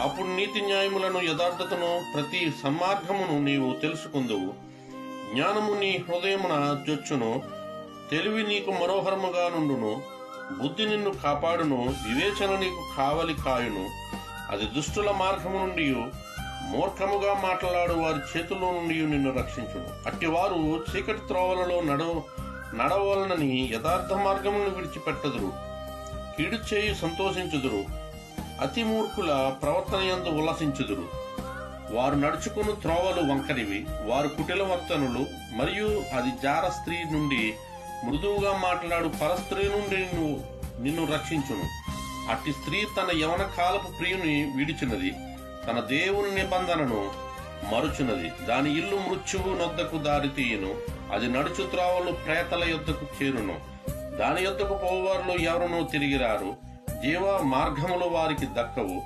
అప్పుడు నీతి న్యాయములను, యథార్థతను, ప్రతి సన్మార్గమును నీవు తెలుసుకుందువు. జ్ఞానము నీ హృదయమున జొచ్చును, తెలివి నీకు మనోహరముగా నుండును. బుద్ధి నిన్ను కాపాడును, వివేచన నీకు కావలి కాయును. అది దుష్టుల మార్గము నుండి, మూర్ఖముగా మాట్లాడు వారి చేతుల్లో నుండి నిన్ను రక్షించును. అట్టివారు చీకటి త్రోవలలో నడవలనని యథార్థ మార్గమును విడిచిపెట్టదురు. కీడు చేయి సంతోషించుదురు, అతి మూర్ఖుల ప్రవర్తన యందు ఉల్లసించుదురు. వారు నడుచుకుని త్రోవలు వంకరివి, వారు కుటిల వర్తనులు. మరియు అది జార స్త్రీ నుండి, మృదువుగా మాట్లాడు పరస్త్రీ నుండి నిన్ను రక్షించును. అట్టి స్త్రీ తన యవన కాలపు ప్రియుని విడిచినది, తన దేవుని నిబంధనను మరుచున్నది. దాని ఇల్లు మృత్యువు నొద్దకు దారి తీయును, అది నడుచు త్రోవలు ప్రేతల యొద్దకు చేరును. దాని యొద్దకు పోవారిలో ఎవరునూ తిరిగిరారు. జీవ మార్గములు వారికి దక్కవు.